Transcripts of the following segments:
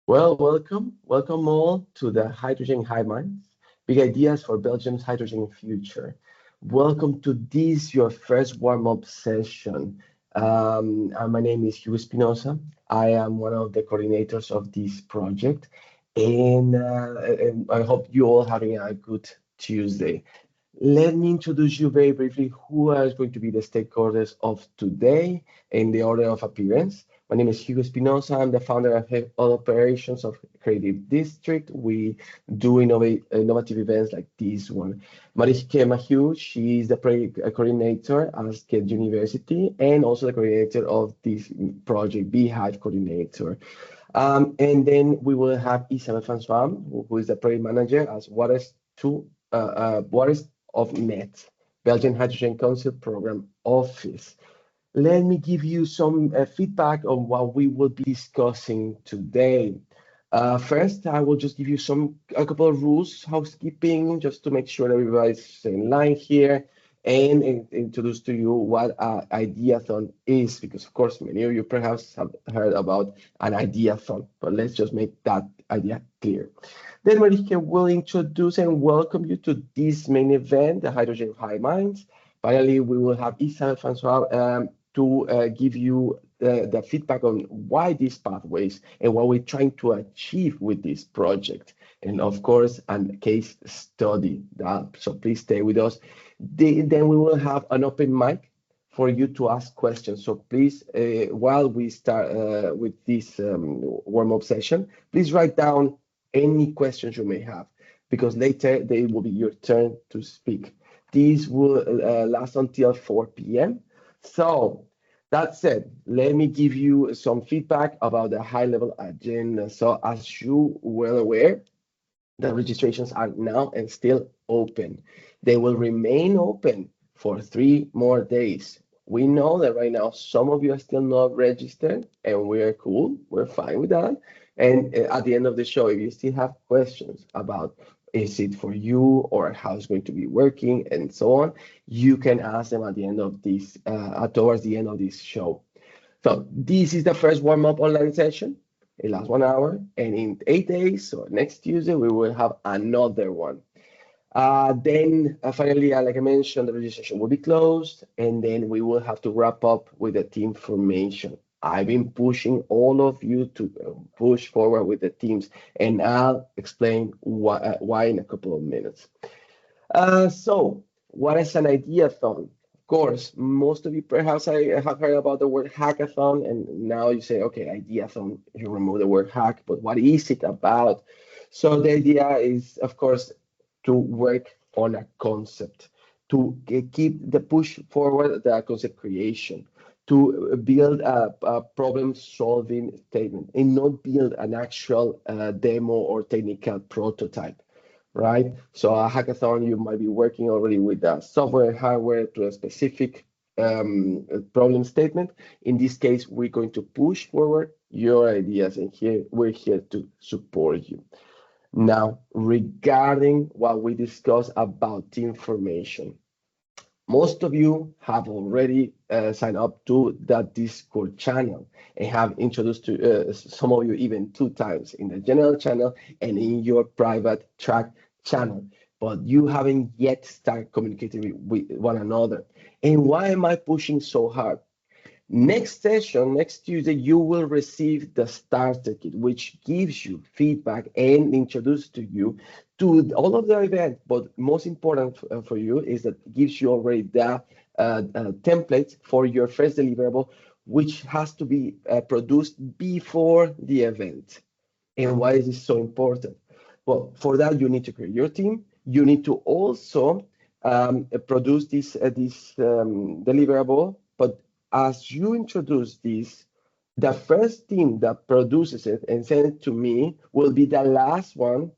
Well, welcome all to the Hydrogen HiveMinds, big ideas for Belgium's hydrogen future. Welcome to this, your first warm-up session. My name is Hugo Espinosa. I am one of the coordinators of this project, and I hope you all having a good Tuesday. Let me introduce you very briefly who are going to be the stakeholders of today in the order of appearance. My name is Hugo Espinosa. I'm the founder and head of operations of Creative District. We do innovative events like this one. Mariske Mahiu, she is the project coordinator at Skate University and also the coordinator of this project, Beehive coordinator. And then we will have Isabel Francois, who is the project manager as Waters of Net, Belgian Hydrogen Council Program Office. Let me give you some feedback on what we will be discussing today. First, I will just give you a couple of rules, housekeeping, just to make sure that everybody's in line here, and introduce to you what Ideathon is, because of course many of you perhaps have heard about an Ideathon, but let's just make that idea clear. Then Marike will introduce and welcome you to this main event, the Hydrogen High Minds. Finally, we will have Isabel Francois to give you the feedback on why these pathways and what we're trying to achieve with this project. And of course, a case study. So please stay with us. Then we will have an open mic for you to ask questions. So please, while we start with this warm-up session, please write down any questions you may have, because later they will be your turn to speak. These will last until 4 p.m. So that said, let me give you some feedback about the high-level agenda. So as you well aware, the registrations are now and still open. They will remain open for 3 more days. We know that right now some of you are still not registered, and we're cool. We're fine with that. And at the end of the show, if you still have questions about is it for you or how it's going to be working and so on, you can ask them at the end of this, towards the end of this show. So this is the first warm-up online session. It lasts 1 hour, and in 8 days, so next Tuesday, we will have another one. Then finally, like I mentioned, the registration will be closed, and then we will have to wrap up with the team formation. I've been pushing all of you to push forward with the teams, and I'll explain why in a couple of minutes. So, what is an ideathon? Of course, most of you perhaps I have heard about the word hackathon, and now you say, okay, ideathon, you remove the word hack, but what is it about? So the idea is, of course, to work on a concept, to keep the push forward the concept creation, to build a problem-solving statement, and not build an actual demo or technical prototype, right? So a hackathon, you might be working already with the software, hardware to a specific problem statement. In this case, we're going to push forward your ideas, and here we're here to support you. Now, regarding what we discussed about team formation, most of you have already signed up to that Discord channel and have introduced to some of you even 2 times in the general channel and in your private track channel, but you haven't yet started communicating with one another. And why am I pushing so hard? Next session, next Tuesday, you will receive the starter kit, which gives you feedback and introduces to you to all of the event. But most important for you is that it gives you already the template for your first deliverable, which has to be produced before the event. And why is this so important? Well, for that, you need to create your team. You need to also produce this deliverable, but as you introduce this, the first team that produces it and send it to me will be the last one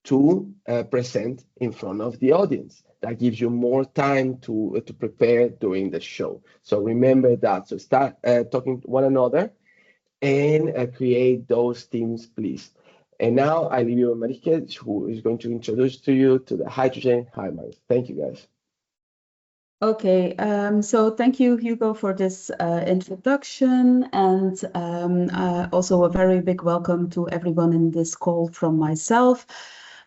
to present in front of the audience. That gives you more time to prepare during the show. So remember that. So start talking to one another and create those teams, please. And now I leave you with Marike, who is going to introduce to you to the Hydrogen HiveMinds. Thank you, guys. Okay, so thank you, Hugo, for this introduction, and also a very big welcome to everyone in this call from myself.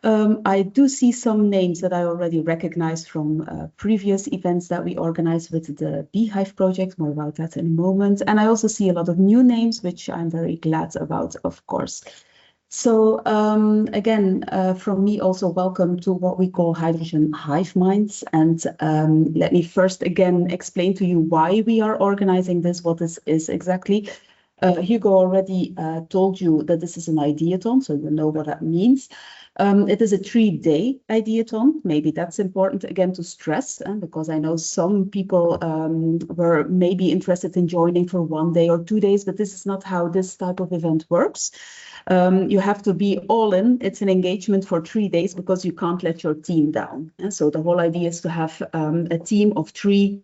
I do see some names that I already recognized from previous events that we organized with the Beehive project, more about that in a moment. And I also see a lot of new names, which I'm very glad about, of course. So again, from me also welcome to what we call Hydrogen HiveMinds. And let me first again explain to you why we are organizing this, what this is exactly. Hugo already told you that this is an ideathon, so you know what that means. It is a 3-day ideathon. Maybe that's important again to stress, because I know some people were maybe interested in joining for 1 day or 2 days, but this is not how this type of event works. You have to be all in. It's an engagement for 3 days because you can't let your team down. And so the whole idea is to have a team of 3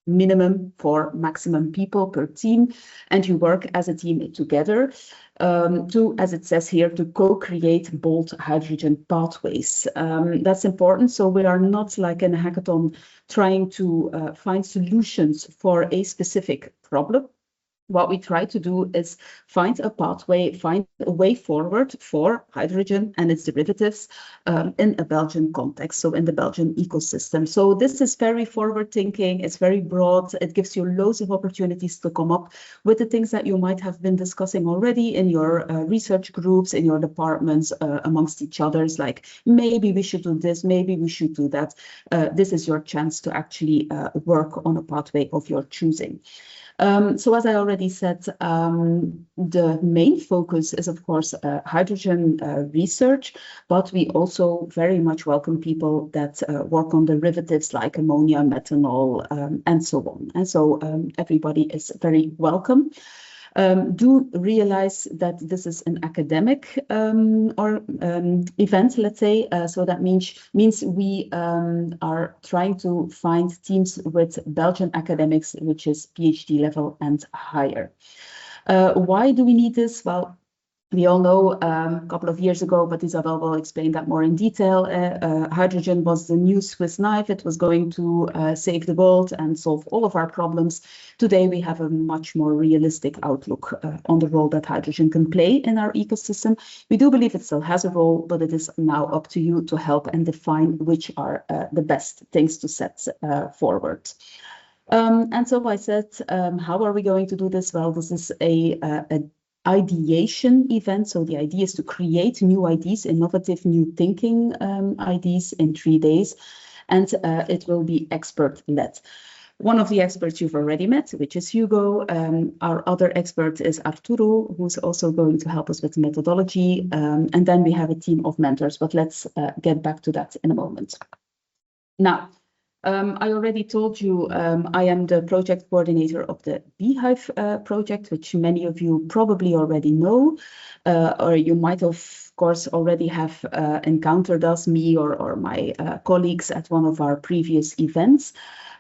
minimum 4 maximum people per team, and you work as a team together to, as it says here, to co-create bold hydrogen pathways. That's important. So we are not like in a hackathon trying to find solutions for a specific problem. What we try to do is find a pathway, find a way forward for hydrogen and its derivatives in a Belgian context, so in the Belgian ecosystem. So this is very forward thinking, it's very broad, it gives you loads of opportunities to come up with the things that you might have been discussing already in your research groups, in your departments, amongst each others, like maybe we should do this, maybe we should do that. This is your chance to actually work on a pathway of your choosing. So as I already said, the main focus is, of course, hydrogen research, but we also very much welcome people that work on derivatives like ammonia, methanol, and so on. And so everybody is very welcome. Do realize that this is an academic event, let's say. So that means we are trying to find teams with Belgian academics, which is PhD level and higher. Why do we need this? Well, we all know a couple of years ago, but Isabel will explain that more in detail. Hydrogen was the new Swiss knife. It was going to save the world and solve all of our problems. Today, we have a much more realistic outlook on the role that hydrogen can play in our ecosystem. We do believe it still has a role, but it is now up to you to help and define which are the best things to set forward. And so I said, how are we going to do this? Well, this is a ideation event. So the idea is to create new ideas, innovative new thinking ideas in 3 days, and it will be expert-led. One of the experts you've already met, which is Hugo. Our other expert is Arturo, who's also going to help us with methodology. And then we have a team of mentors, but let's get back to that in a moment. Now, I already told you I am the project coordinator of the Beehive project, which many of you probably already know, or you might of course already have encountered us, me or my colleagues at one of our previous events.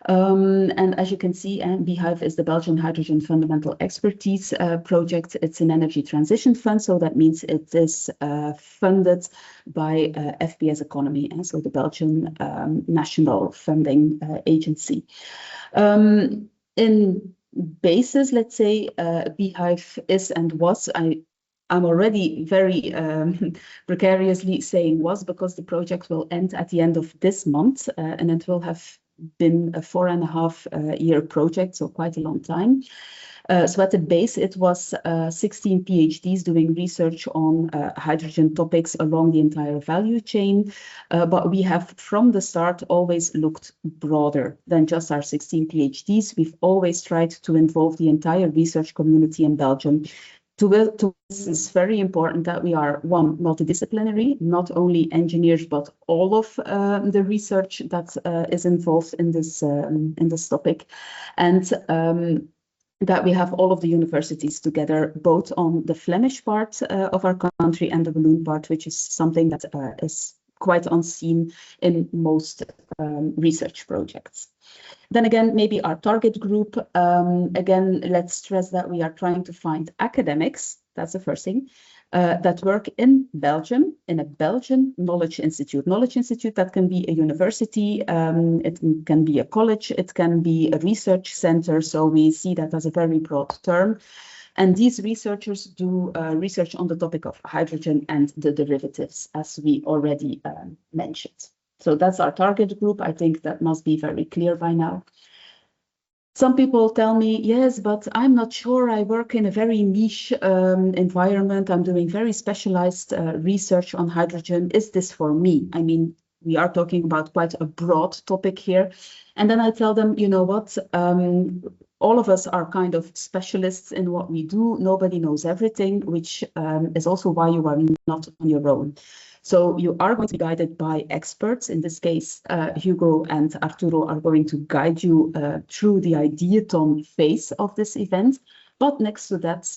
And as you can see, Beehive is the Belgian Hydrogen Fundamental Expertise project. It's an energy transition fund, so that means it is funded by FPS Economy, and so the Belgian National Funding Agency. In basis, let's say, Beehive is and was, I'm already very precariously saying was, because the project will end at the end of this month, and it will have been a 4.5 year project, so quite a long time. So at the base, it was 16 PhDs doing research on hydrogen topics along the entire value chain. But we have, from the start, always looked broader than just our 16 PhDs. We've always tried to involve the entire research community in Belgium. It's very important that we are, one, multidisciplinary, not only engineers, but all of the research that is involved in this topic. And that we have all of the universities together, both on the Flemish part of our country and the Walloon part, which is something that is quite unseen in most research projects. Then again, maybe our target group, again, let's stress that we are trying to find academics. That's the first thing. that work in Belgium, in a Belgian knowledge institute. Knowledge institute, that can be a university, it can be a college, it can be a research center. So we see that as a very broad term. And these researchers do research on the topic of hydrogen and the derivatives, as we already mentioned. So that's our target group. I think that must be very clear by now. Some people tell me, yes, but I'm not sure. I work in a very niche environment. I'm doing very specialized research on hydrogen. Is this for me? I mean, we are talking about quite a broad topic here. And then I tell them, you know what? All of us are kind of specialists in what we do. Nobody knows everything, which is also why you are not on your own. So you are going to be guided by experts. In this case, Hugo and Arturo are going to guide you through the ideathon phase of this event. But next to that,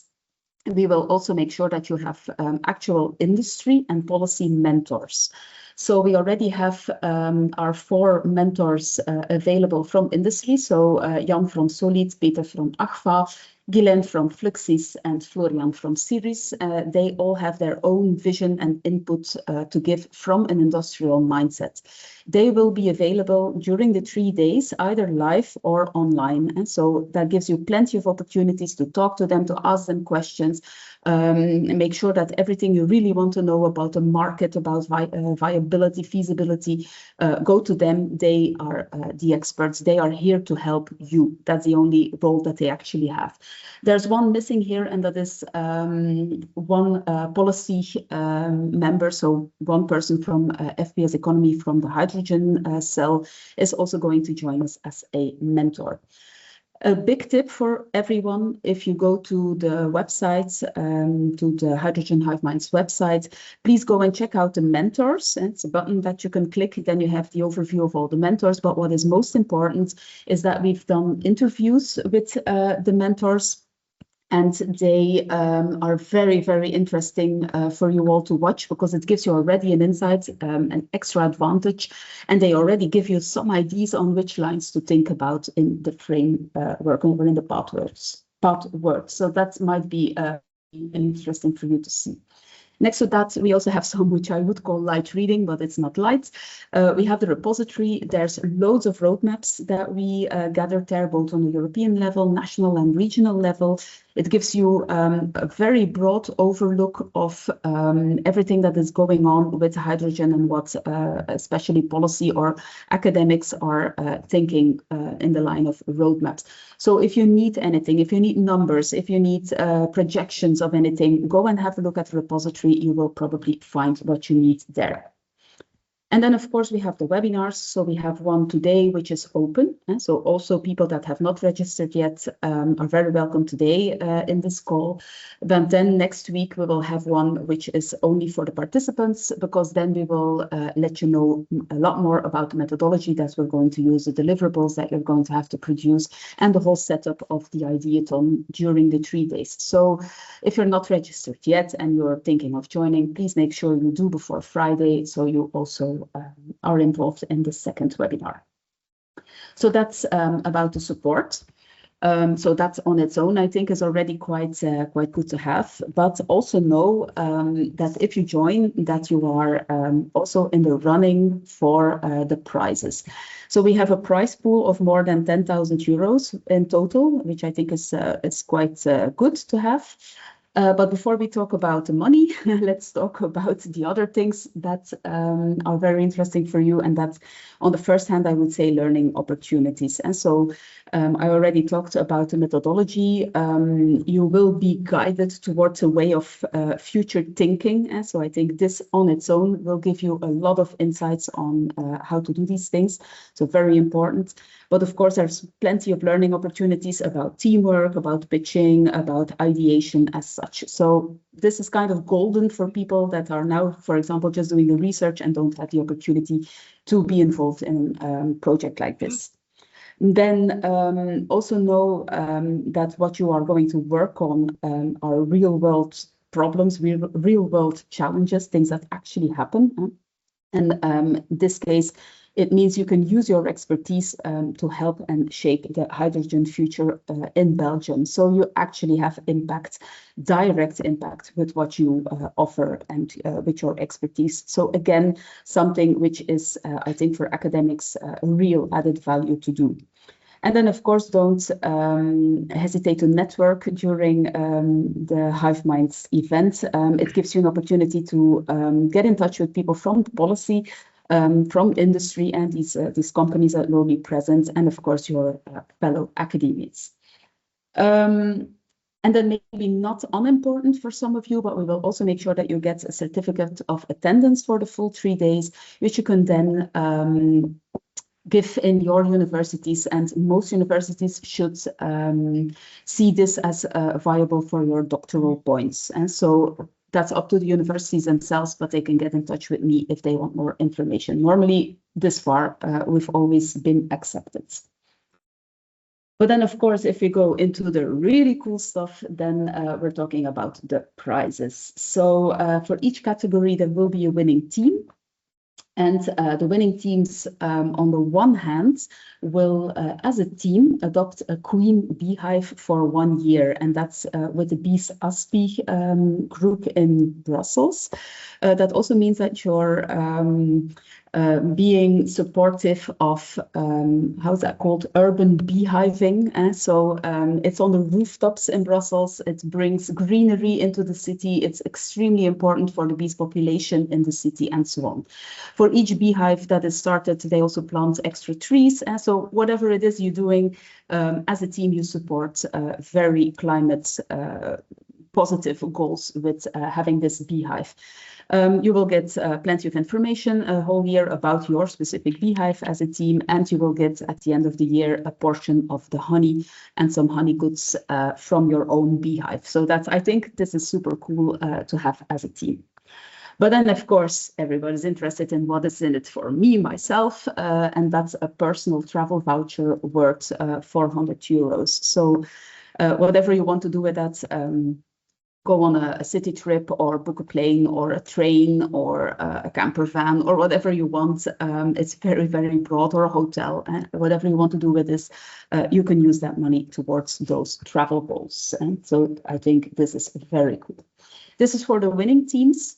we will also make sure that you have actual industry and policy mentors. So we already have our 4 mentors available from industry. So Jan from Solid, Peter from Agfa, Guylaine from Fluxys, and Florian from Siris. They all have their own vision and input to give from an industrial mindset. They will be available during the 3 days, either live or online. And so that gives you plenty of opportunities to talk to them, to ask them questions, make sure that everything you really want to know about the market, about viability, feasibility, go to them. They are the experts. They are here to help you. That's the only role that they actually have. There's one missing here, and that is one policy member. So one person from FPS Economy from the hydrogen cell is also going to join us as a mentor. A big tip for everyone, if you go to the website, to the Hydrogen HiveMinds website, please go and check out the mentors. It's a button that you can click, then you have the overview of all the mentors. But what is most important is that we've done interviews with the mentors. And they are very, very interesting for you all to watch, because it gives you already an insight, an extra advantage. And they already give you some ideas on which lines to think about in the framework or in the pathwork. So that might be interesting for you to see. Next to that, we also have some which I would call light reading, but it's not light. We have the repository. There's loads of roadmaps that we gathered there, both on the European level, national and regional level. It gives you a very broad overlook of everything that is going on with hydrogen and what especially policy or academics are thinking in the line of roadmaps. So if you need anything, if you need numbers, if you need projections of anything, go and have a look at the repository. You will probably find what you need there. And then, of course, we have the webinars. So we have one today, which is open. And so also people that have not registered yet are very welcome today in this call. But then next week, we will have one which is only for the participants, because then we will let you know a lot more about the methodology that we're going to use, the deliverables that you're going to have to produce, and the whole setup of the ideathon during the 3 days. So if you're not registered yet and you're thinking of joining, please make sure you do before Friday, so you also are involved in the second webinar. So that's about the support. So that on its own, I think, is already quite good to have. But also know that if you join, that you are also in the running for the prizes. So we have a prize pool of more than 10,000 euros in total, which I think is quite good to have. But before we talk about the money, let's talk about the other things that are very interesting for you. And that's, on the first hand, I would say learning opportunities. And so I already talked about the methodology. You will be guided towards a way of future thinking. And so I think this on its own will give you a lot of insights on how to do these things. So very important. But of course, there's plenty of learning opportunities about teamwork, about pitching, about ideation as such. So this is kind of golden for people that are now, for example, just doing the research and don't have the opportunity to be involved in a project like this. Then also know that what you are going to work on are real world problems, real world challenges, things that actually happen. And in this case, It means you can use your expertise to help and shape the hydrogen future in Belgium. So you actually have impact, direct impact with what you offer and with your expertise. So again, something which is, I think, for academics, a real added value to do. And then, of course, don't hesitate to network during the HiveMinds event. It gives you an opportunity to get in touch with people from the policy, from industry, and these companies that will be present, and of course, your fellow academics. And then maybe not unimportant for some of you, but we will also make sure that you get a certificate of attendance for the full 3 days, which you can then give in your universities, and most universities should see this as viable for your doctoral points. And so that's up to the universities themselves, but they can get in touch with me if they want more information. Normally, this far, we've always been accepted. But then, of course, if we go into the really cool stuff, then we're talking about the prizes. So for each category, there will be a winning team. And the winning teams, on the one hand, will, as a team, adopt a queen beehive for 1 year. And that's with the Bees Aspi group in Brussels. That also means that you're being supportive of, how's that called, urban beehiving. So it's on the rooftops in Brussels. It brings greenery into the city. It's extremely important for the bees population in the city and so on. For each beehive that is started, they also plant extra trees. And so whatever it is you're doing, as a team, you support very climate positive goals with having this beehive. You will get plenty of information a whole year about your specific beehive as a team, and you will get at the end of the year a portion of the honey and some honey goods from your own beehive. So that's, I think this is super cool to have as a team. But then, of course, everybody's interested in what is in it for me, myself, and that's a personal travel voucher worth 400 euros. So whatever you want to do with that, go on a city trip or book a plane or a train or a camper van or whatever you want. It's very, very broad, or a hotel. Whatever you want to do with this, you can use that money towards those travel goals. And so I think this is very cool. This is for the winning teams.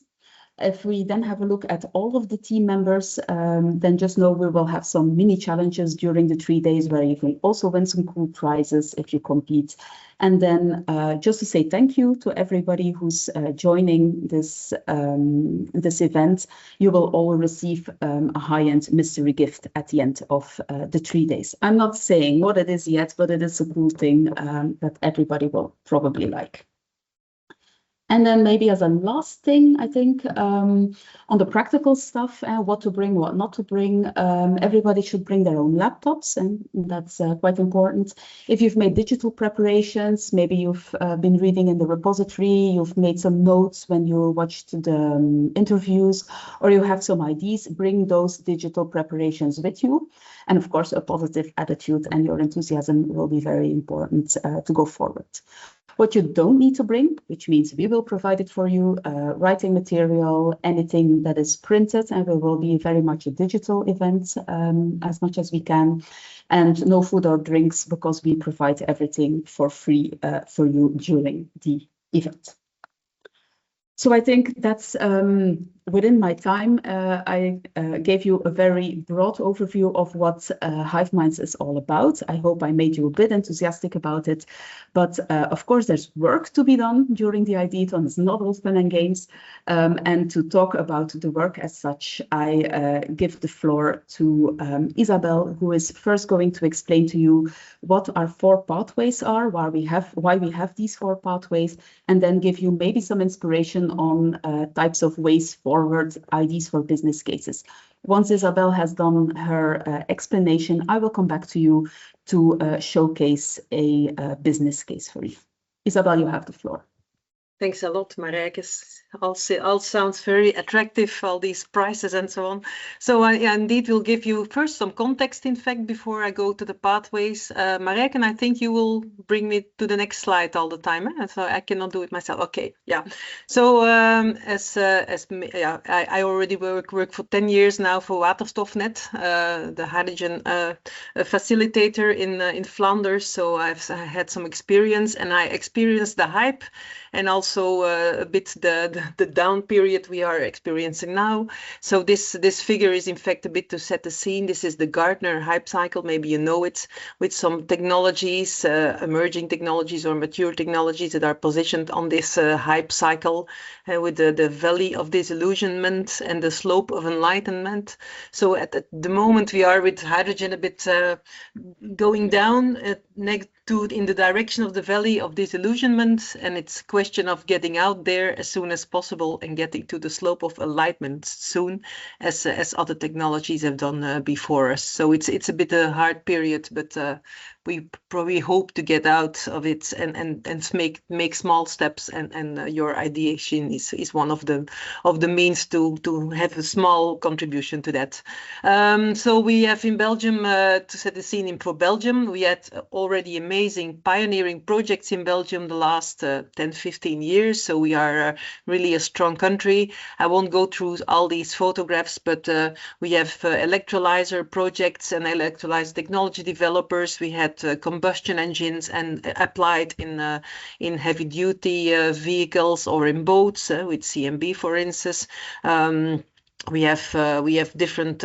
If we then have a look at all of the team members, then just know we will have some mini challenges during the 3 days where you can also win some cool prizes if you compete. And then just to say thank you to everybody who's joining this, this event, you will all receive a high-end mystery gift at the end of the 3 days. I'm not saying what it is yet, but it is a cool thing that everybody will probably like. And then maybe as a last thing, I think on the practical stuff, what to bring, what not to bring, everybody should bring their own laptops, and that's quite important. If you've made digital preparations, maybe you've been reading in the repository, you've made some notes when you watched the interviews, or you have some ideas, bring those digital preparations with you. And of course, a positive attitude and your enthusiasm will be very important to go forward. What you don't need to bring, which means we will provide it for you, writing material, anything that is printed, and it will be very much a digital event as much as we can, and no food or drinks because we provide everything for free for you during the event. So I think that's within my time, I gave you a very broad overview of what HiveMinds is all about. I hope I made you a bit enthusiastic about it. But of course, there's work to be done during the ideathon. It's not all fun and games. And to talk about the work as such, I give the floor to Isabel, who is first going to explain to you what our 4 pathways are, why we have these 4 pathways, and then give you maybe some inspiration on types of ways forward, ideas for business cases. Once Isabel has done her explanation, I will come back to you to showcase a business case for you. Isabel, you have the floor. Thanks a lot, Marijke. All sounds very attractive, all these prices and so on. So I indeed will give you first some context, in fact, before I go to the pathways. Marijke, and I think you will bring me to the next slide all the time, so I cannot do it myself. Okay, yeah. So I already work for 10 years now for Waterstofnet, the hydrogen facilitator in Flanders. So I had some experience, and I experienced the hype and also a bit the down period we are experiencing now. So this figure is in fact a bit to set the scene. This is the Gartner hype cycle, maybe you know it, with some technologies, emerging technologies or mature technologies that are positioned on this hype cycle with the valley of disillusionment and the slope of enlightenment. So at the moment we are with hydrogen a bit going down in the direction of the valley of disillusionment, and it's a question of getting out there as soon as possible and getting to the slope of enlightenment soon, as other technologies have done before us. So it's a bit a hard period, but we probably hope to get out of it and make small steps, and your ideation is one of the means to have a small contribution to that. So we have in Belgium, to set the scene for Belgium, we had already amazing pioneering projects in Belgium the last 10-15 years. So we are really a strong country. I won't go through all these photographs, but we have electrolyzer projects and electrolyzer technology developers. We had combustion engines and applied in heavy duty vehicles or in boats with CMB, for instance. We have different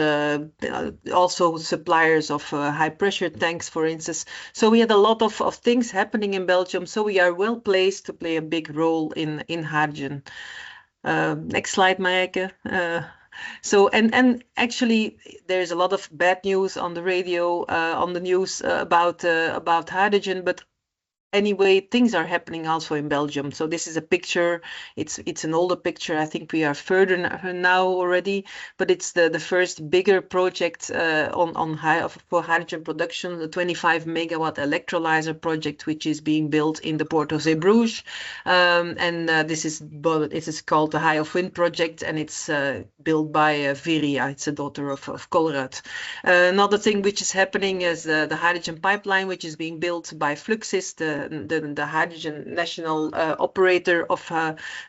also suppliers of high pressure tanks, for instance. So we had a lot of things happening in Belgium. So we are well placed to play a big role in hydrogen. Next slide, Marijke. So and actually there's a lot of bad news on the radio, on the news about hydrogen, but anyway, things are happening also in Belgium. So this is a picture. It's an older picture. I think we are further now already, but it's the first bigger project for hydrogen production, the 25 megawatt electrolyzer project, which is being built in the port of Zeebrugge. This is called the High of Wind project, and it's built by Viria. It's a daughter of Colruyt. Another thing which is happening is the hydrogen pipeline, which is being built by Fluxys, the hydrogen national operator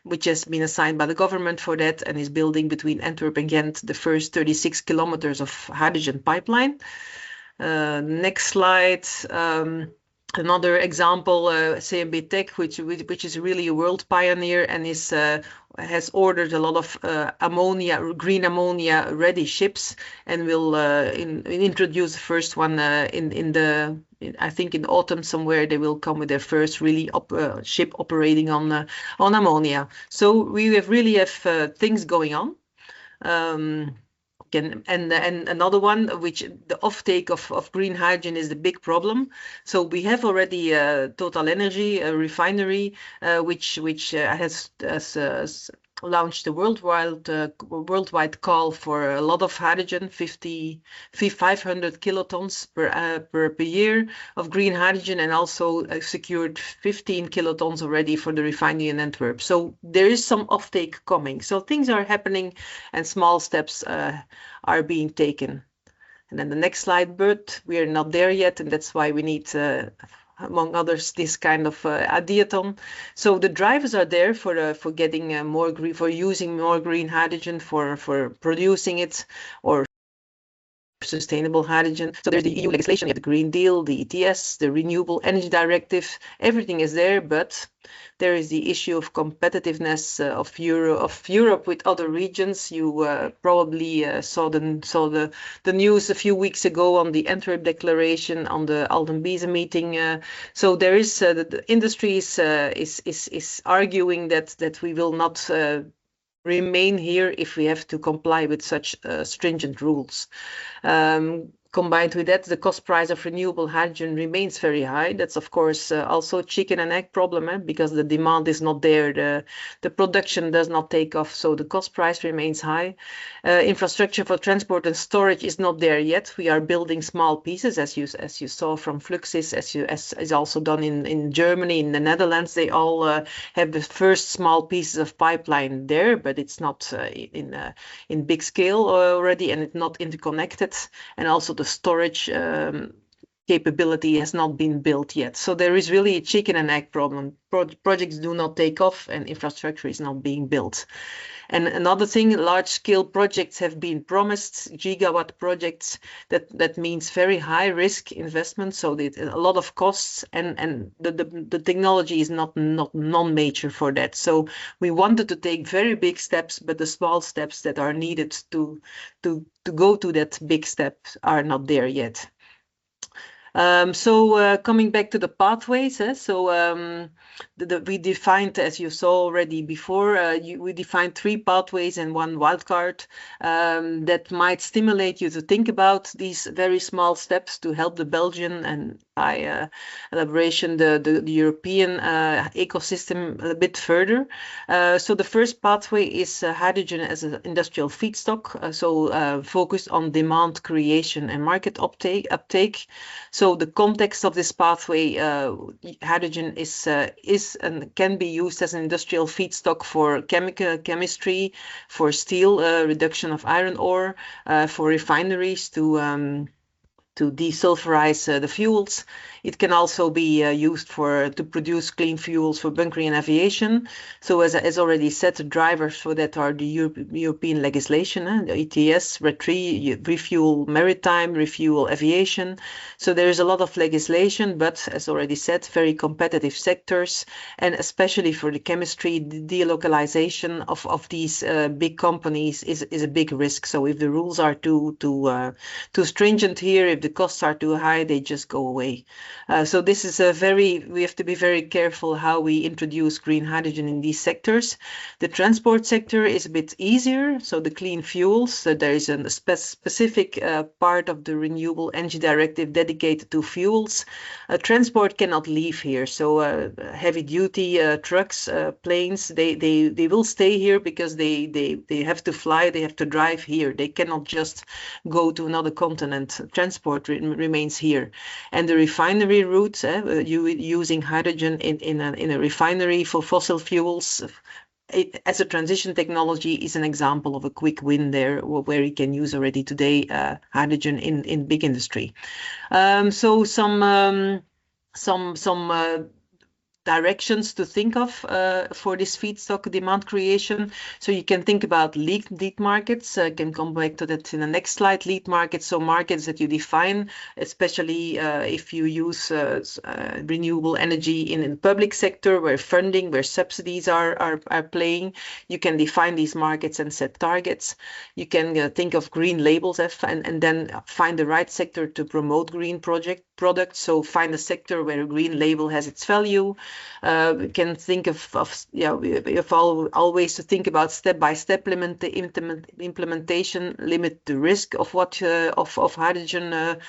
which has been assigned by the government for that, and is building between Antwerp and Ghent the first 36 kilometers of hydrogen pipeline. Next slide. Another example, CMB Tech, which is really a world pioneer and has ordered a lot of green ammonia ready ships, and will introduce the first one I think in autumn somewhere. They will come with their first really ship operating on ammonia. So we really have things going on. And another one, which the offtake of green hydrogen is the big problem. So we have already Total Energy, a refinery, which has launched a worldwide call for a lot of hydrogen, 500 kilotons per year of green hydrogen, and also secured 15 kilotons already for the refinery in Antwerp. So there is some offtake coming. So things are happening, and small steps are being taken. And then the next slide, but we are not there yet, and that's why we need among others, this kind of ideathon. So the drivers are there for getting more green, for using more green hydrogen, for producing it, or sustainable hydrogen. So there's the EU legislation, you have the Green Deal, the ETS, the Renewable Energy Directive. Everything is there, but there is the issue of competitiveness of Europe with other regions. You probably saw the news a few weeks ago on the Antwerp Declaration, on the Aldenbiese meeting. So there is the industry is arguing that we will not remain here if we have to comply with such stringent rules. Combined with that, the cost price of renewable hydrogen remains very high. That's of course also a chicken and egg problem, because the demand is not there, the production does not take off, so the cost price remains high. Infrastructure for transport and storage is not there yet. We are building small pieces, as you saw from Fluxys, as is also done in Germany, in the Netherlands. They all have the first small pieces of pipeline there, but it's not in big scale already, and it's not interconnected. And also the storage capability has not been built yet. So there is really a chicken and egg problem. Projects do not take off and infrastructure is not being built. And another thing, large-scale projects have been promised, gigawatt projects. That means very high-risk investment, so a lot of costs, and the technology is not non-major for that. So we wanted to take very big steps, but the small steps that are needed to go to that big step are not there yet. Coming back to the pathways, we defined, as you saw already before, we defined 3 pathways and 1 wildcard that might stimulate you to think about these very small steps to help the Belgian and by elaboration the European ecosystem a bit further. So the first pathway is hydrogen as an industrial feedstock, focused on demand creation and market uptake. So the context of this pathway, hydrogen is and can be used as an industrial feedstock for chemistry, for steel, reduction of iron ore, for refineries to desulfurize the fuels. It can also be used to produce clean fuels for bunkering and aviation. So as already said, the drivers for that are the European legislation, the ETS, RED III, Refuel Maritime, Refuel Aviation. So there is a lot of legislation, but as already said, very competitive sectors, and especially for the chemistry, the delocalization of these big companies is a big risk. So if the rules are too stringent here, if the costs are too high, they just go away. So this is we have to be very careful how we introduce green hydrogen in these sectors. The transport sector is a bit easier. So the clean fuels, there is a specific part of the Renewable Energy Directive dedicated to fuels. Transport cannot leave here. So heavy duty trucks, planes, they will stay here because they have to fly, they have to drive here. They cannot just go to another continent. Transport remains here. And the refinery routes, using hydrogen in a refinery for fossil fuels, as a transition technology is an example of a quick win there, where you can use already today hydrogen in big industry. So some directions to think of for this feedstock demand creation. So you can think about lead markets. I can come back to that in the next slide. Lead markets, so markets that you define, especially if you use renewable energy in the public sector, where funding, where subsidies are playing. You can define these markets and set targets. You can think of green labels and then find the right sector to promote green products. So find a sector where a green label has its value. We can think we have always to think about step-by-step implementation, limit the risk of of hydrogen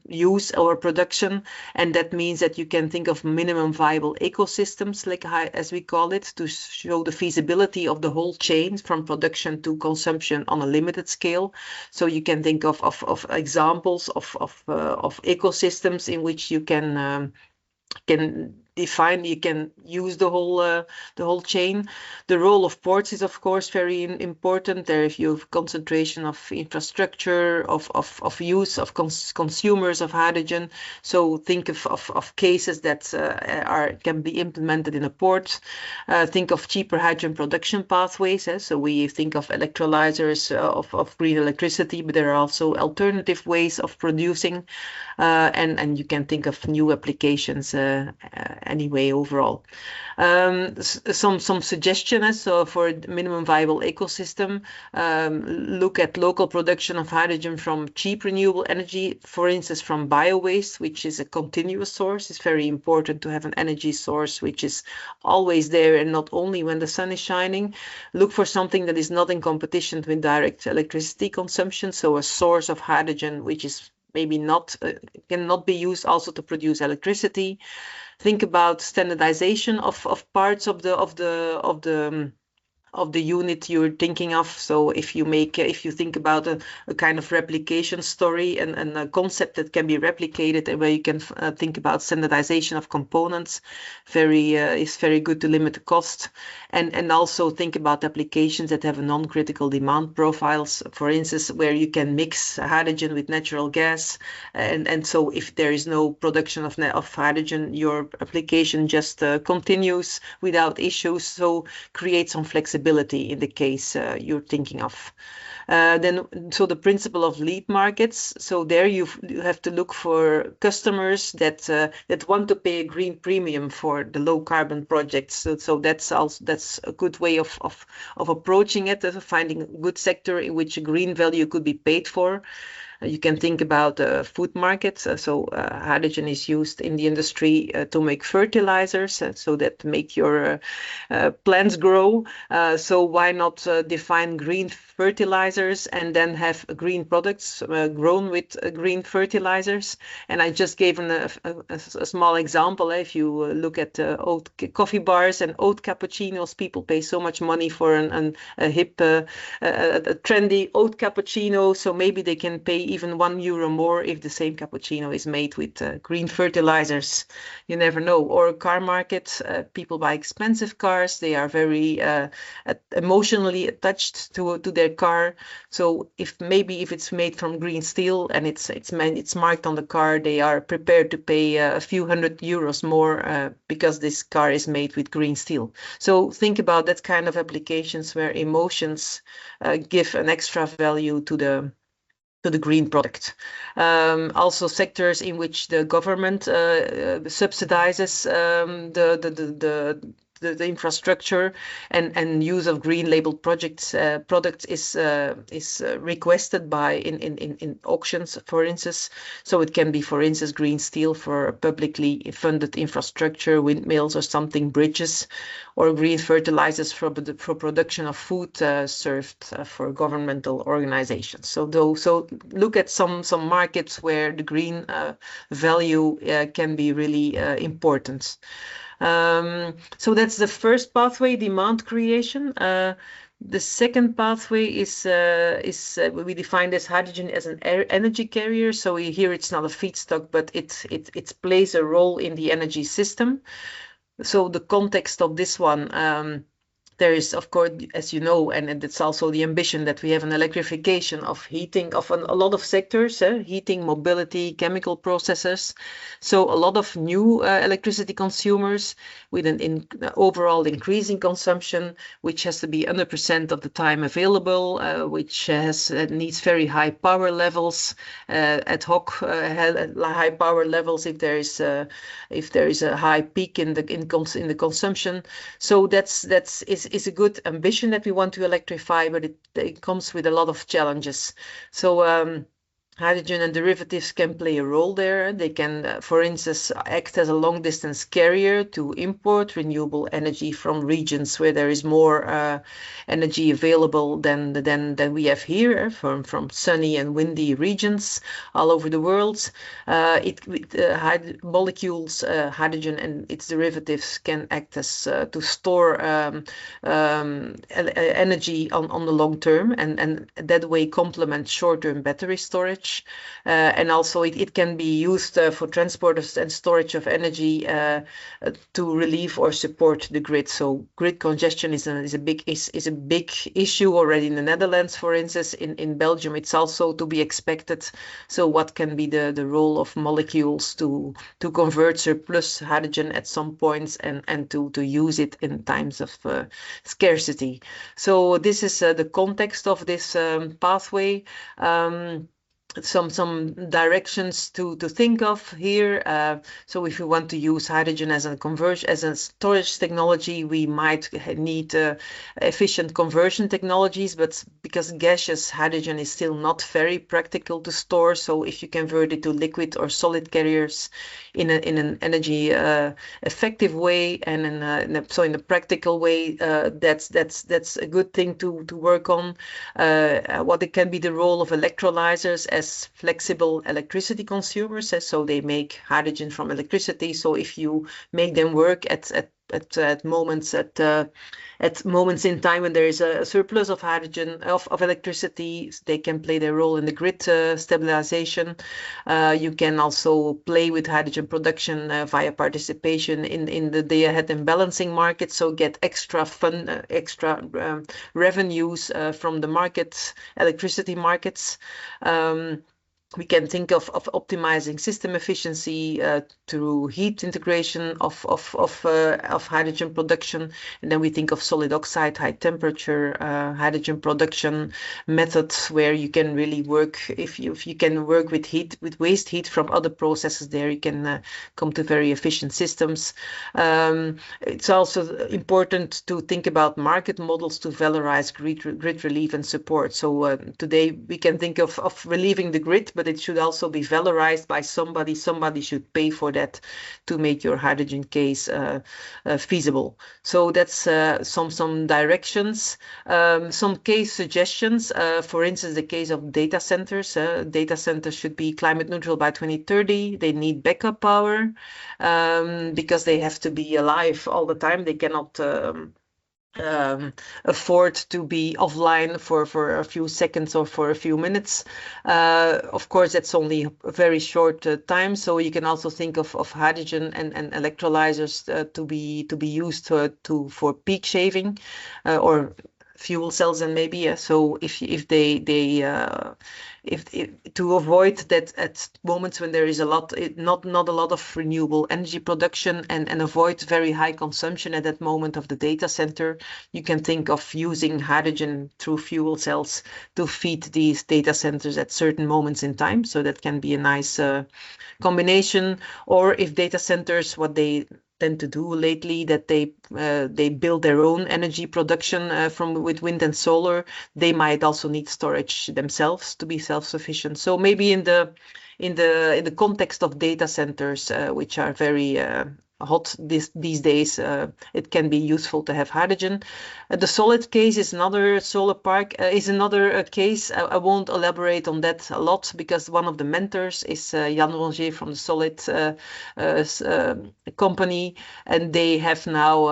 use or production, and that means that you can think of minimum viable ecosystems, as we call it, to show the feasibility of the whole chain from production to consumption on a limited scale. So you can think of examples of ecosystems in which you can define, you can use the whole chain. The role of ports is of course very important. There if you have concentration of infrastructure, of use of consumers of hydrogen. So think of cases that can be implemented in a port. Think of cheaper hydrogen production pathways. So we think of electrolyzers of green electricity, but there are also alternative ways of producing, and you can think of new applications anyway overall. Some suggestions. So for minimum viable ecosystem, look at local production of hydrogen from cheap renewable energy, for instance, from bio-waste, which is a continuous source. It's very important to have an energy source which is always there and not only when the sun is shining. Look for something that is not in competition with direct electricity consumption, so a source of hydrogen which is maybe not cannot be used also to produce electricity. Think about standardization of parts of the unit you're thinking of. So if you think about a kind of replication story and a concept that can be replicated, and where you can think about standardization of components, is very good to limit the cost, and also think about applications that have non-critical demand profiles. For instance, where you can mix hydrogen with natural gas, and so if there is no production of hydrogen, your application just continues without issues. So create some flexibility in the case you're thinking of. So the principle of lead markets. So there you have to look for customers that want to pay a green premium for the low carbon projects. So that's a good way of approaching it, finding a good sector in which a green value could be paid for. You can think about food markets. So hydrogen is used in the industry to make fertilizers, so that make your plants grow. So why not define green fertilizers and then have green products grown with green fertilizers? And I just gave a small example. If you look at oat coffee bars and oat cappuccinos, people pay so much money for a hip, a trendy oat cappuccino. So maybe they can pay even €1 more if the same cappuccino is made with green fertilizers. You never know. Or car market, people buy expensive cars. They are very emotionally attached to their car. So if it's made from green steel and it's marked on the car, they are prepared to pay a few €100 more because this car is made with green steel. So think about that kind of applications where emotions give an extra value to the green product. Also sectors in which the government subsidizes the infrastructure and use of green labeled products is requested in auctions, for instance. So it can be, for instance, green steel for publicly funded infrastructure, windmills or something, bridges, or green fertilizers for production of food served for governmental organizations. So look at some markets where the green value can be really important. So that's the first pathway, demand creation. The second pathway is we define this hydrogen as an energy carrier. So here it's not a feedstock, but it plays a role in the energy system. So the context of this one, there is, of course, as you know, and it's also the ambition that we have an electrification of heating of a lot of sectors, heating, mobility, chemical processes. So a lot of new electricity consumers with an overall increasing consumption, which has to be 100% of the time available, which needs very high power levels, ad hoc high power levels if there is a high peak in the consumption. So is a good ambition that we want to electrify, but it comes with a lot of challenges. So hydrogen and derivatives can play a role there. They can, for instance, act as a long-distance carrier to import renewable energy from regions where there is more energy available than we have here, from sunny and windy regions all over the world. Molecules, hydrogen and its derivatives can act as to store energy on the long term, and that way complement short-term battery storage. And also it can be used for transport and storage of energy to relieve or support the grid. So grid congestion is a big issue already in the Netherlands, for instance. In Belgium, it's also to be expected. So what can be the role of molecules to convert surplus hydrogen at some points and to use it in times of scarcity. So this is the context of this pathway. some directions to think of here. So if we want to use hydrogen as a storage technology, we might need efficient conversion technologies, but because gaseous hydrogen is still not very practical to store, so if you convert it to liquid or solid carriers in an energy effective way and in a practical way, that's a good thing to work on. What it can be the role of electrolyzers as flexible electricity consumers, so they make hydrogen from electricity. So if you make them work at moments in time when there is a surplus of hydrogen of electricity, they can play their role in the grid stabilization. You can also play with hydrogen production via participation in the day-ahead and balancing market, so get extra revenues from the markets, electricity markets. We can think of optimizing system efficiency through heat integration of hydrogen production, and then we think of solid oxide, high temperature hydrogen production methods where you can really work. If you can work with heat, with waste heat from other processes, there you can come to very efficient systems. It's also important to think about market models to valorize grid relief and support. So today we can think of relieving the grid, but it should also be valorized by somebody. Somebody should pay for that to make your hydrogen case feasible. So that's some directions, some case suggestions. For instance, the case of data centers. Data centers should be climate neutral by 2030. They need backup power because they have to be alive all the time. They cannot afford to be offline for a few seconds or for a few minutes. Of course, that's only a very short time. So you can also think of hydrogen and electrolyzers to be used for peak shaving or fuel cells, and maybe so if to avoid that at moments when there is not a lot of renewable energy production and avoid very high consumption at that moment of the data center, you can think of using hydrogen through fuel cells to feed these data centers at certain moments in time. So that can be a nice combination. Or if data centers, what they tend to do lately, that they build their own energy production with wind and solar, they might also need storage themselves to be self-sufficient. So maybe in the context of data centers, which are very hot these days, it can be useful to have hydrogen. The solid case is another solar park is another case. I won't elaborate on that a lot because one of the mentors is Jan Rongier from the Solid company, and they have now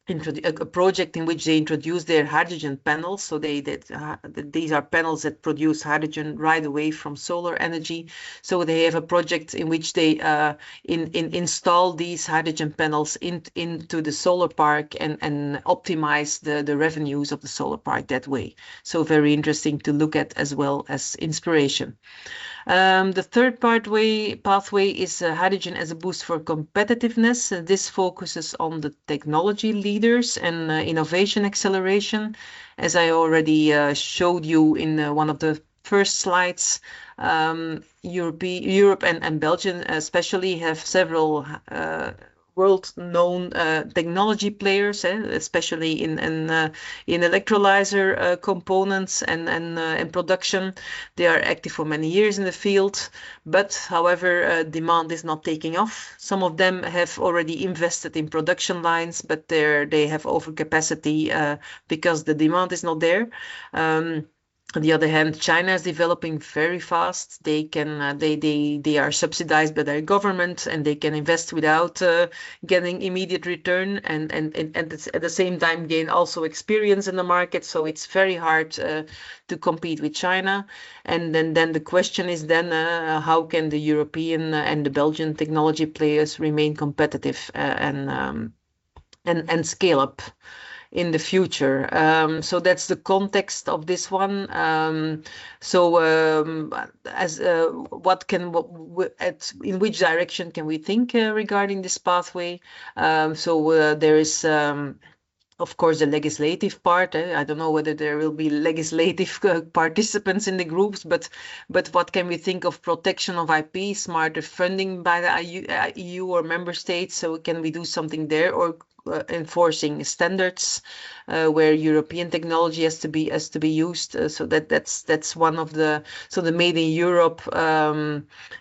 a project in which they introduce their hydrogen panels. So these are panels that produce hydrogen right away from solar energy. So they have a project in which they install these hydrogen panels into the solar park and optimize the revenues of the solar park that way. So very interesting to look at as well as inspiration. The third pathway is hydrogen as a boost for competitiveness. This focuses on the technology leaders and innovation acceleration. As I already showed you in one of the first slides, Europe and Belgium especially have several world-known technology players, especially in electrolyzer components and production. They are active for many years in the field, but however, demand is not taking off. Some of them have already invested in production lines, but they have overcapacity because the demand is not there. On the other hand, China is developing very fast. They can they are subsidized by their government, and they can invest without getting immediate return, and at the same time gain also experience in the market. So it's very hard to compete with China. And then the question is how can the European and the Belgian technology players remain competitive and scale up in the future. So that's the context of this one. In which direction can we think regarding this pathway? There is of course, the legislative part. I don't know whether there will be legislative participants in the groups, but what can we think of protection of IP, smarter funding by the EU or member states? So can we do something there, or enforcing standards where European technology has to be used? So that's one of the the Made in Europe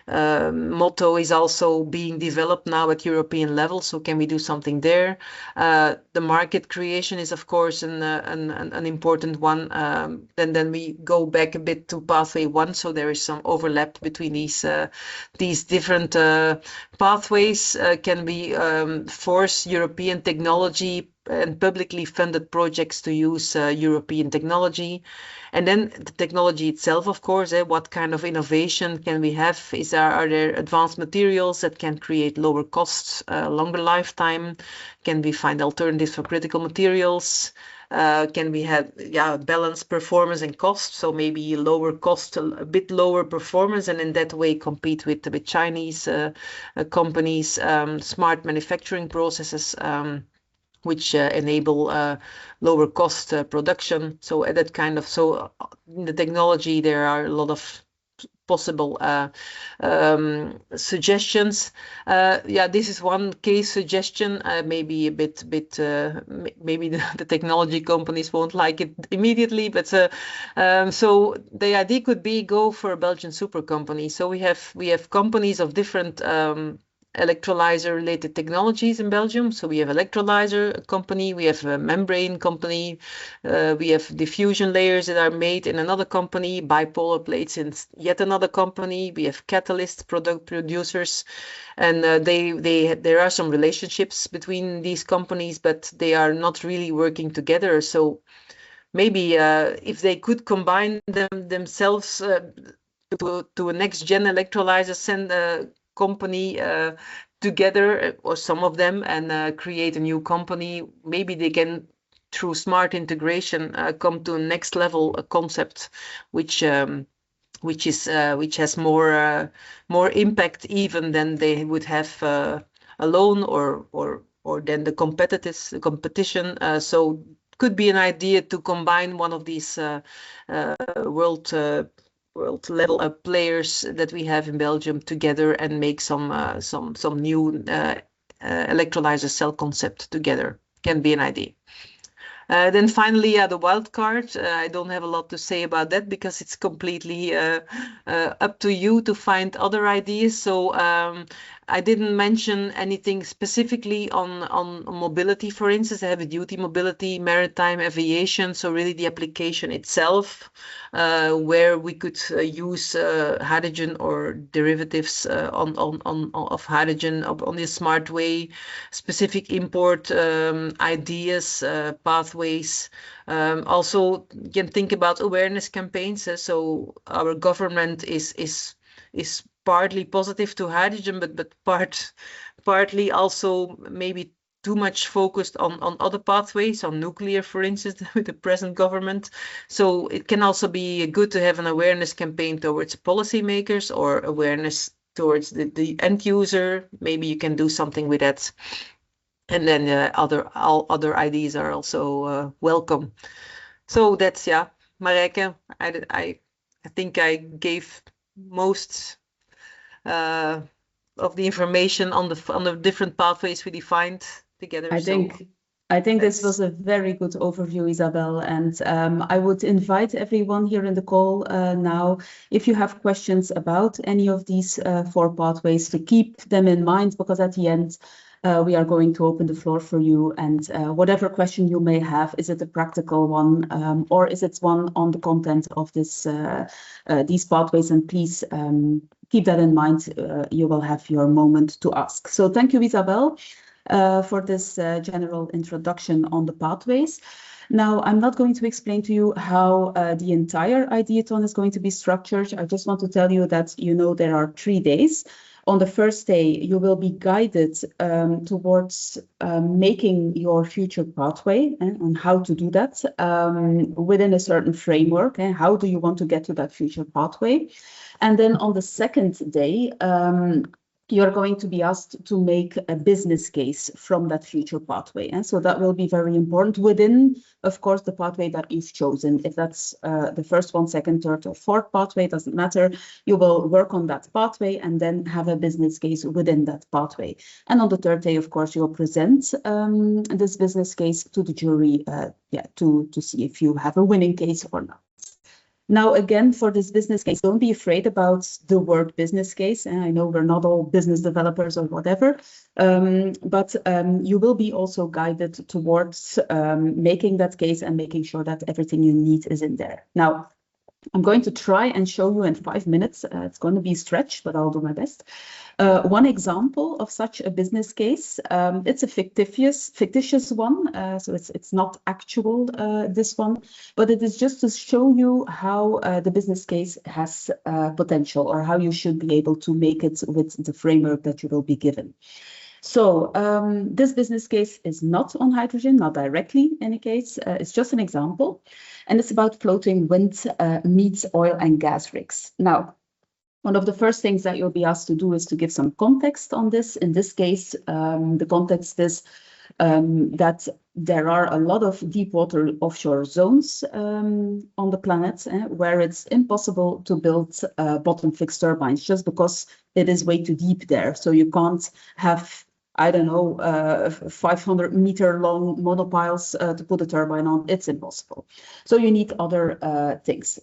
motto is also being developed now at European level. So can we do something there? The market creation is, of course, an important one. Then we go back a bit to pathway 1. So there is some overlap between these different pathways. Can we force European technology and publicly funded projects to use European technology? And then the technology itself, of course, what kind of innovation can we have? Are there advanced materials that can create lower costs, longer lifetime? Can we find alternatives for critical materials? Can we have balance performance and cost? So maybe lower cost, a bit lower performance, and in that way compete with Chinese companies, smart manufacturing processes, which enable lower cost production. So that kind of, in the technology, there are a lot of possible suggestions. This is one case suggestion, maybe a bit, maybe the technology companies won't like it immediately, but so the idea could be go for a Belgian super company. So we have companies of different electrolyzer related technologies in Belgium. So we have electrolyzer company, we have a membrane company, we have diffusion layers that are made in another company, bipolar plates in yet another company, we have catalyst product producers, and there are some relationships between these companies, but they are not really working together. So maybe if they could combine themselves to a next gen electrolyzer, send a company together, or some of them, and create a new company, maybe they can, through smart integration, come to a next level concept, which has more impact even than they would have alone, or than the competition. So could be an idea to combine one of these world level players that we have in Belgium together and make some new electrolyzer cell concept together. Can be an idea. Then finally, the wild card. I don't have a lot to say about that because it's completely up to you to find other ideas. So I didn't mention anything specifically on mobility, for instance, heavy duty mobility, maritime aviation. So really the application itself, where we could use hydrogen or derivatives of hydrogen on a smart way, specific import ideas, pathways. Also, you can think about awareness campaigns. So our government is partly positive to hydrogen, but partly also maybe too much focused on other pathways, on nuclear, for instance, with the present government. So it can also be good to have an awareness campaign towards policymakers or awareness towards the end user. Maybe you can do something with that. And then all other ideas are also welcome. So that's, Marijke, I think I gave most of the information on the different pathways we defined together. I think this was a very good overview, Isabel, and I would invite everyone here in the call now, if you have questions about any of these 4 pathways, to keep them in mind, because at the end we are going to open the floor for you, and whatever question you may have, is it a practical one or is it one on the content of these pathways, and please keep that in mind. You will have your moment to ask. So thank you, Isabel, for this general introduction on the pathways. Now, I'm not going to explain to you how the entire ideathon is going to be structured. I just want to tell you that, there are 3 days. On the first day, you will be guided towards making your future pathway and how to do that within a certain framework. How do you want to get to that future pathway? And then on the second day, you're going to be asked to make a business case from that future pathway. And so that will be very important within, of course, the pathway that you've chosen. If that's the first one, second, third, or fourth pathway, doesn't matter. You will work on that pathway and then have a business case within that pathway. And on the third day, of course, you'll present this business case to the jury to see if you have a winning case or not. Now, again, for this business case, don't be afraid about the word business case. And I know we're not all business developers or whatever, but you will be also guided towards making that case and making sure that everything you need is in there. Now, I'm going to try and show you in 5 minutes. It's going to be a stretch, but I'll do my best. One example of such a business case, it's a fictitious one, so it's not actual, this one, but it is just to show you how the business case has potential, or how you should be able to make it with the framework that you will be given. So this business case is not on hydrogen, not directly in any case. It's just an example. And it's about floating wind meets oil and gas rigs. Now, one of the first things that you'll be asked to do is to give some context on this. In this case, the context is that there are a lot of deep water offshore zones on the planet where it's impossible to build bottom fixed turbines just because it is way too deep there. So you can't have, I don't know, 500-meter long monopiles to put a turbine on. It's impossible. So you need other things.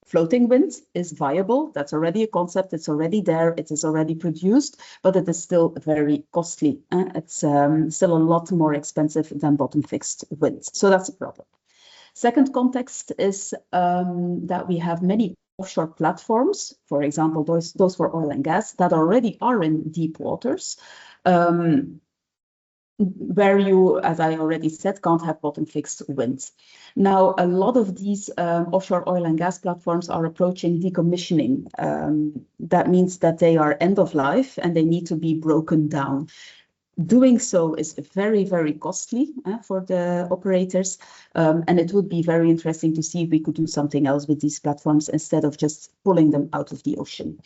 Floating wind is viable. That's already a concept. It's already there. It is already produced, but it is still very costly. It's still a lot more expensive than bottom fixed wind. So that's a problem. Second context is that we have many offshore platforms, for example, those for oil and gas, that already are in deep waters, where you, as I already said, can't have bottom fixed winds. Now, a lot of these offshore oil and gas platforms are approaching decommissioning. That means that they are end of life and they need to be broken down. Doing so is very, very costly for the operators, and it would be very interesting to see if we could do something else with these platforms instead of just pulling them out of the ocean.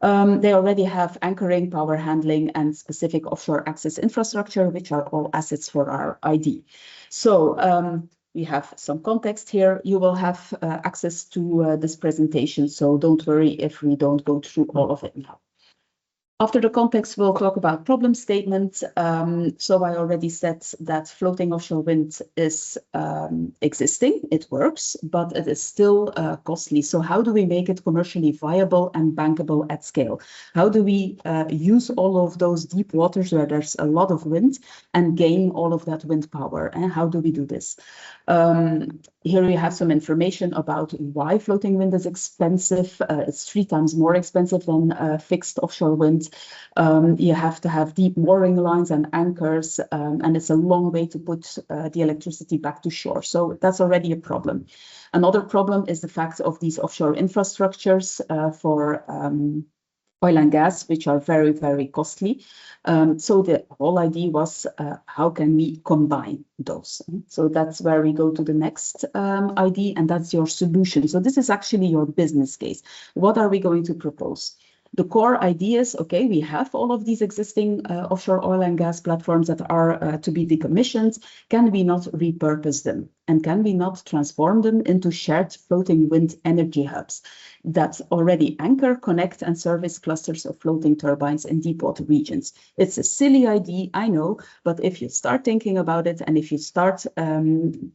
They already have anchoring, power handling, and specific offshore access infrastructure, which are all assets for our ID. So we have some context here. You will have access to this presentation, so don't worry if we don't go through all of it now. After the context, we'll talk about problem statements. So I already said that floating offshore wind is existing, it works, but it is still costly. So how do we make it commercially viable and bankable at scale? How do we use all of those deep waters where there's a lot of wind and gain all of that wind power? And how do we do this? Here we have some information about why floating wind is expensive. It's 3 times more expensive than fixed offshore wind. You have to have deep mooring lines and anchors, and it's a long way to put the electricity back to shore. So that's already a problem. Another problem is the fact of these offshore infrastructures for oil and gas, which are very, very costly. So the whole idea was, how can we combine those? So that's where we go to the next idea, and that's your solution. So this is actually your business case. What are we going to propose? The core idea is, okay, we have all of these existing offshore oil and gas platforms that are to be decommissioned. Can we not repurpose them? And can we not transform them into shared floating wind energy hubs that already anchor, connect, and service clusters of floating turbines in deep water regions? It's a silly idea, I know, but if you start thinking about it and if you start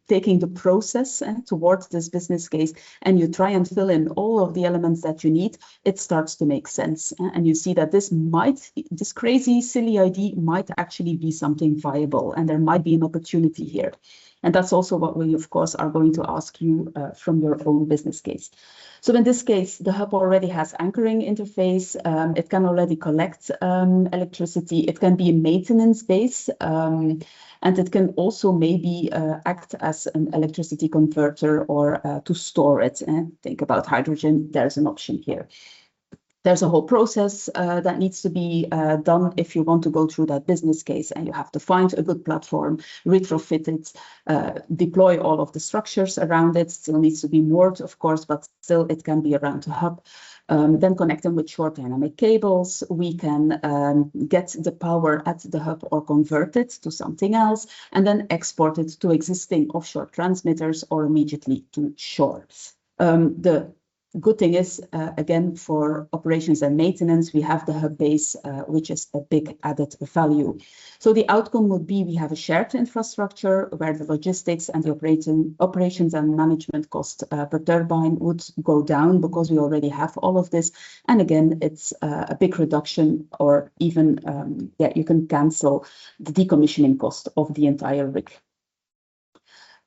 taking the process towards this business case and you try and fill in all of the elements that you need, it starts to make sense. And you see that this crazy, silly idea might actually be something viable, and there might be an opportunity here. And that's also what we, of course, are going to ask you from your own business case. So in this case, the hub already has anchoring interface. It can already collect electricity. It can be a maintenance base. And it can also maybe act as an electricity converter or to store it. Think about hydrogen. There's an option here. There's a whole process that needs to be done if you want to go through that business case, and you have to find a good platform, retrofit it, deploy all of the structures around it. Still needs to be moored, of course, but still it can be around the hub. then connect them with short dynamic cables. We can get the power at the hub or convert it to something else, and then export it to existing offshore transmitters or immediately to shore. The good thing is, again, for operations and maintenance, we have the hub base, which is a big added value. So the outcome would be we have a shared infrastructure where the logistics and the operations and management cost per turbine would go down because we already have all of this. And again, it's a big reduction, or even, you can cancel the decommissioning cost of the entire rig.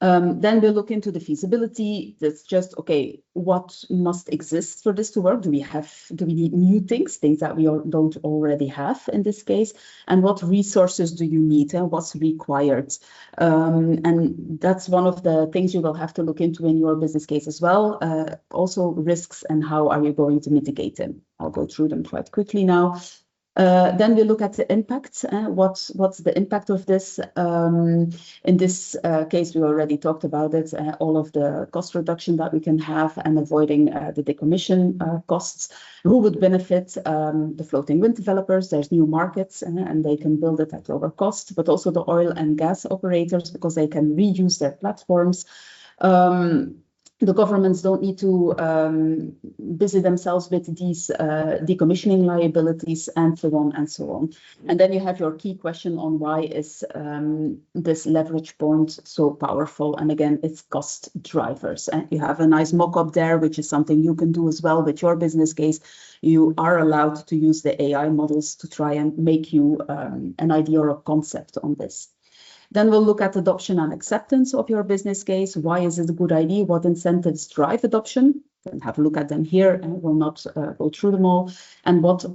Then we'll look into the feasibility. That's just, okay, what must exist for this to work? Do we need new things that we don't already have in this case? And what resources do you need and what's required? And that's one of the things you will have to look into in your business case as well. Also risks and how are you going to mitigate them? I'll go through them quite quickly now. Then we look at the impact. What's the impact of this? In this case, we already talked about it, all of the cost reduction that we can have and avoiding the decommission costs. Who would benefit? The floating wind developers. There's new markets and they can build it at lower cost, but also the oil and gas operators because they can reuse their platforms. The governments don't need to busy themselves with these decommissioning liabilities and so on and so on. And then you have your key question on why is this leverage point so powerful? And again, it's cost drivers. And you have a nice mock-up there, which is something you can do as well with your business case. You are allowed to use the AI models to try and make you an idea or a concept on this. Then we'll look at adoption and acceptance of your business case. Why is it a good idea? What incentives drive adoption? And have a look at them here, and we'll not go through them all. And what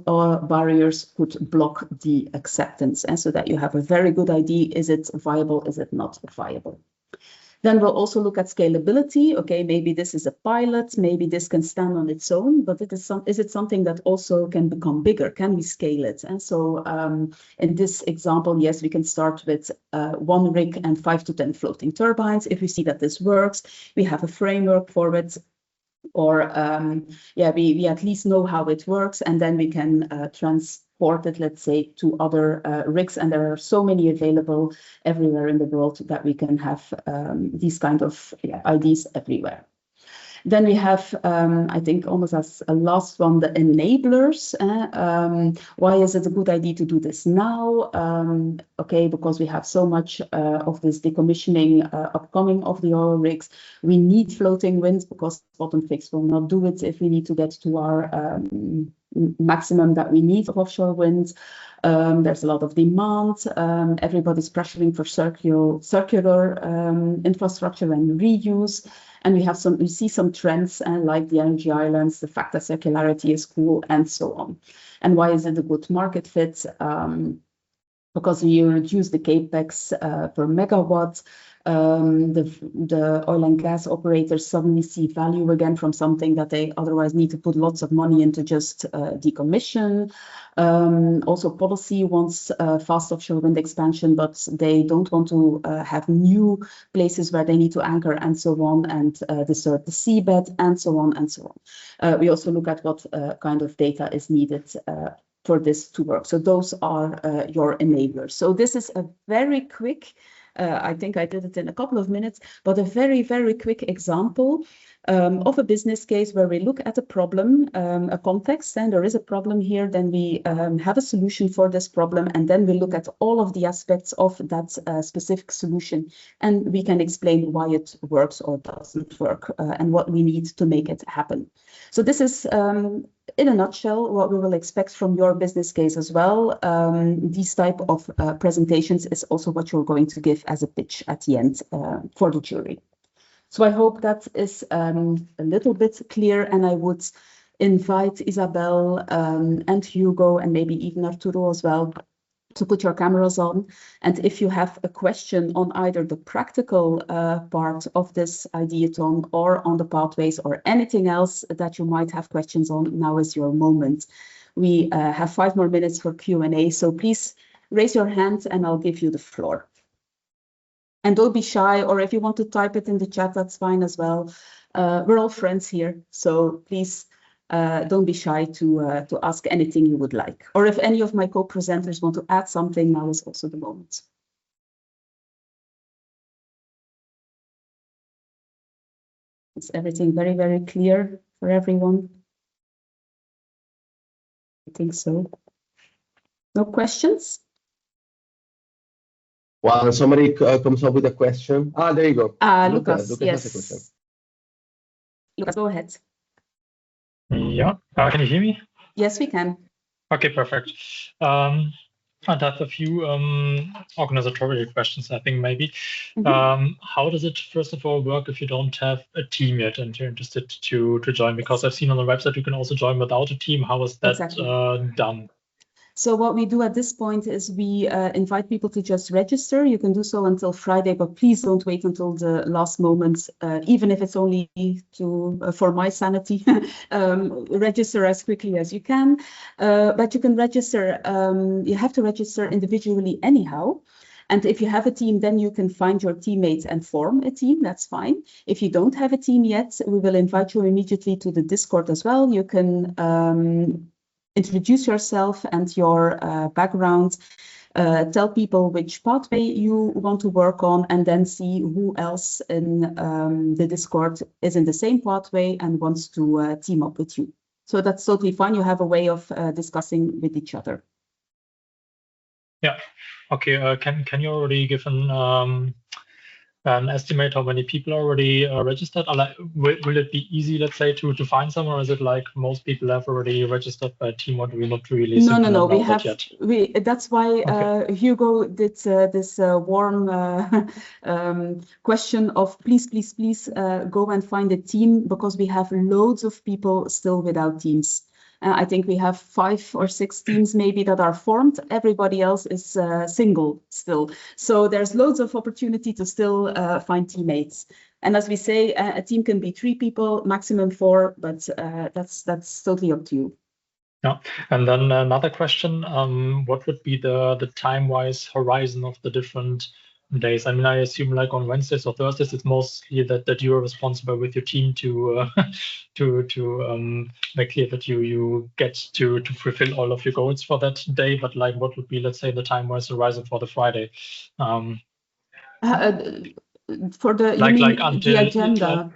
barriers could block the acceptance? And so that you have a very good idea. Is it viable? Is it not viable? Then we'll also look at scalability. Okay, maybe this is a pilot, maybe this can stand on its own, but is it something that also can become bigger? Can we scale it? And so in this example, yes, we can start with 1 rig and 5 to 10 floating turbines. If we see that this works, we have a framework for it, or we at least know how it works, and then we can transport it, let's say, to other rigs, and there are so many available everywhere in the world that we can have these kind of ideas everywhere. Then we have, I think, almost as a last one, the enablers. Why is it a good idea to do this now? Okay, because we have so much of this decommissioning upcoming of the oil rigs. We need floating winds because bottom fix will not do it if we need to get to our maximum that we need of offshore winds. There's a lot of demand. Everybody's pressuring for circular infrastructure and reuse. And we see some trends like the energy islands, the fact that circularity is cool, and so on. And why is it a good market fit? Because you reduce the capex per megawatt. The oil and gas operators suddenly see value again from something that they otherwise need to put lots of money into just decommission. Also, policy wants fast offshore wind expansion, but they don't want to have new places where they need to anchor and so on, and disturb the seabed and so on and so on. We also look at what kind of data is needed for this to work. So those are your enablers. So this is a very quick, I think I did it in a couple of minutes, but a very, very quick example of a business case where we look at a problem, a context, and there is a problem here, then we have a solution for this problem, and then we look at all of the aspects of that specific solution, and we can explain why it works or doesn't work, and what we need to make it happen. So this is, in a nutshell, what we will expect from your business case as well. These type of presentations is also what you're going to give as a pitch at the end for the jury. So I hope that is a little bit clear, and I would invite Isabel and Hugo and maybe even Arturo as well to put your cameras on. And if you have a question on either the practical part of this ideathon or on the pathways or anything else that you might have questions on, now is your moment. We have 5 more minutes for Q&A, so please raise your hand and I'll give you the floor. And don't be shy, or if you want to type it in the chat, that's fine as well. We're all friends here, so please don't be shy to ask anything you would like. Or if any of my co-presenters want to add something, now is also the moment. Is everything very, very clear for everyone? I think so. No questions? Well, somebody comes up with a question. Ah, there you go. Lucas, Lucas yes. has a question. Lucas, go ahead. Yeah, can you hear me? Yes, we can. Okay, perfect. I'd have a few organizational questions, I think, maybe. How does it, first of all, work if you don't have a team yet and you're interested to join? Because I've seen on the website you can also join without a team. How is that done? So what we do at this point is we invite people to just register. You can do so until Friday, but please don't wait until the last moment, even if it's only for my sanity. Register as quickly as you can. But you can register, you have to register individually anyhow. And if you have a team, then you can find your teammates and form a team. That's fine. If you don't have a team yet, we will invite you immediately to the Discord as well. You can introduce yourself and your background, tell people which pathway you want to work on, and then see who else in the Discord is in the same pathway and wants to team up with you. So that's totally fine. You have a way of discussing with each other. Yeah. Okay. Can you already give an estimate how many people already registered? Will it be easy, let's say, to find some, or is it like most people have already registered by team, or do we not really? No. We have yet? That's why Hugo did this warm question of please go and find a team, because we have loads of people still without teams. I think we have 5 or 6 teams maybe that are formed. Everybody else is single still. So there's loads of opportunity to still find teammates. And as we say, a team can be 3 people, maximum 4, but that's totally up to you. Yeah. And then another question, what would be the time-wise horizon of the different days? I mean, I assume like on Wednesdays or Thursdays, it's mostly that you are responsible with your team to make clear that you get to fulfill all of your goals for that day. But like, what would be, let's say, the time-wise horizon for the Friday? For the like you mean until the agenda.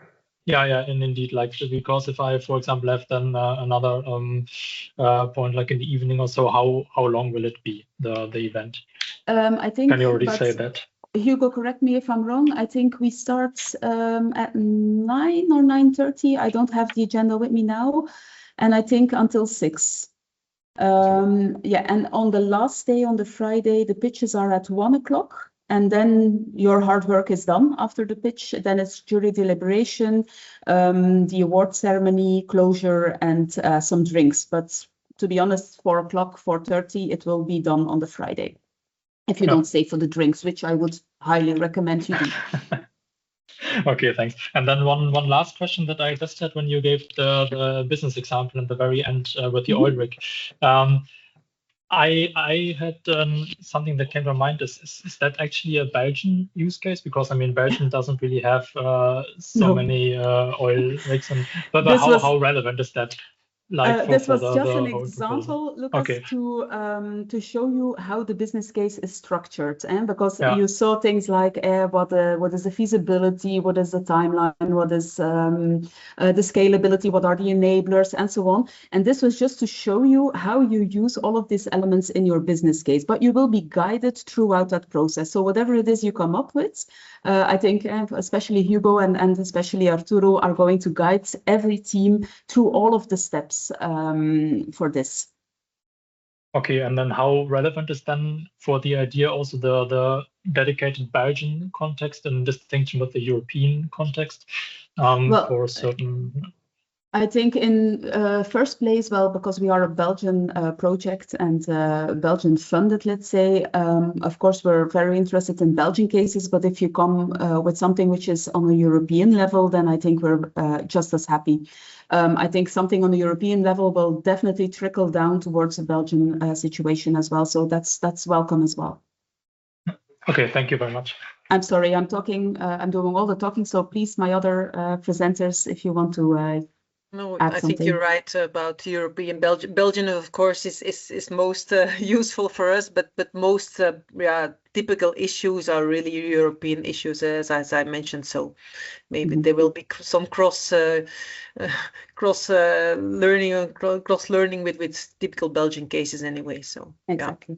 Yeah, and indeed, like, because if I, for example, have then another point like in the evening or so, how long will it be, the event? I think. Can you already say that? Hugo, correct me if I'm wrong. I think we start at 9 or 9:30. I don't have the agenda with me now, and I think until 6. Yeah, and on the last day, on the Friday, the pitches are at 1 o'clock. And then your hard work is done after the pitch. Then it's jury deliberation, the award ceremony, closure, and some drinks. But to be honest, 4 o'clock, 4:30, it will be done on the Friday. If you don't stay for the drinks, which I would highly recommend you do. Okay, thanks. And then one last question that I just had when you gave the business example in the very end with the oil rig. I had something that came to mind. Is that actually a Belgian use case? Because I mean, Belgium doesn't really have many oil rigs, but how relevant is that? Like this was just an example, Lucas, to show you how the business case is structured, because you saw things like what is the feasibility, what is the timeline, what is the scalability, what are the enablers, and so on. And this was just to show you how you use all of these elements in your business case, but you will be guided throughout that process. So whatever it is you come up with, I think especially Hugo and especially Arturo are going to guide every team through all of the steps for this. Okay, and then how relevant is then for the idea also the dedicated Belgian context in distinction with the European context for a certain... I think in first place, because we are a Belgian project and Belgian funded, let's say, of course, we're very interested in Belgian cases, but if you come with something which is on a European level, then I think we're just as happy. I think something on the European level will definitely trickle down towards a Belgian situation as well. So that's welcome as well. Okay, thank you very much. I'm sorry, I'm talking, I'm doing all the talking. So please, my other presenters, if you want to No, add I think something. you're right about European Belgium. Belgium, of course, is most useful for us, but most typical issues are really European issues, as I mentioned. So maybe there will be some cross learning cross learning with typical Belgian cases anyway. So Exactly.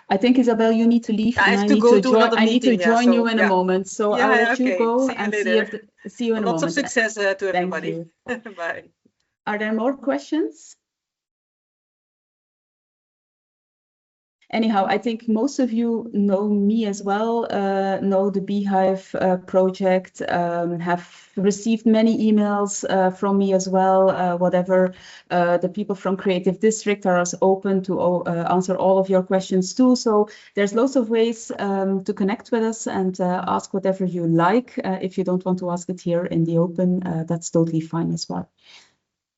I think, Isabel, you need to leave, I and have I to need go to to join. another I need to meeting. join you in a moment. So I'll let you Okay. go See you and later. see you in a Lots of moment. success to Thank everybody. you. Bye. Are there more questions? Anyhow, I think most of you know me as well, know the Beehive project, have received many emails from me as well. Whatever the people from Creative District are as open to answer all of your questions too. So there's lots of ways to connect with us and ask whatever you like. If you don't want to ask it here in the open, that's totally fine as well.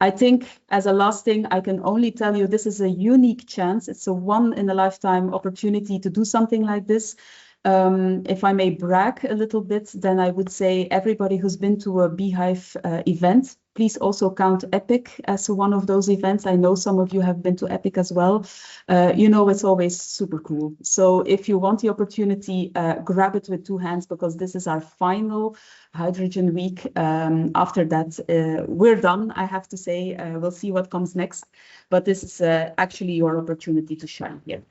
I think as a last thing, I can only tell you this is a unique chance. It's a one-in-a-lifetime opportunity to do something like this. If I may brag a little bit, then I would say everybody who's been to a Beehive event, please also count Epic as one of those events. I know some of you have been to Epic as well. You know, it's always super cool. So if you want the opportunity, grab it with two hands, because this is our final Hydrogen Week. After that, we're done, I have to say. We'll see what comes next. But this is actually your opportunity to shine here.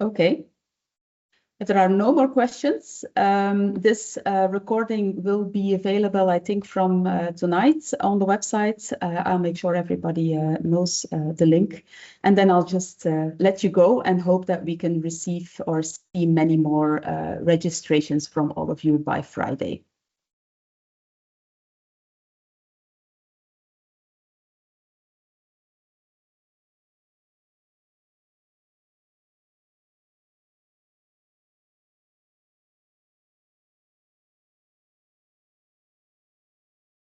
Okay. If there are no more questions, this recording will be available, I think, from tonight on the website. I'll make sure everybody knows the link. And then I'll just let you go and hope that we can receive or see many more registrations from all of you by Friday.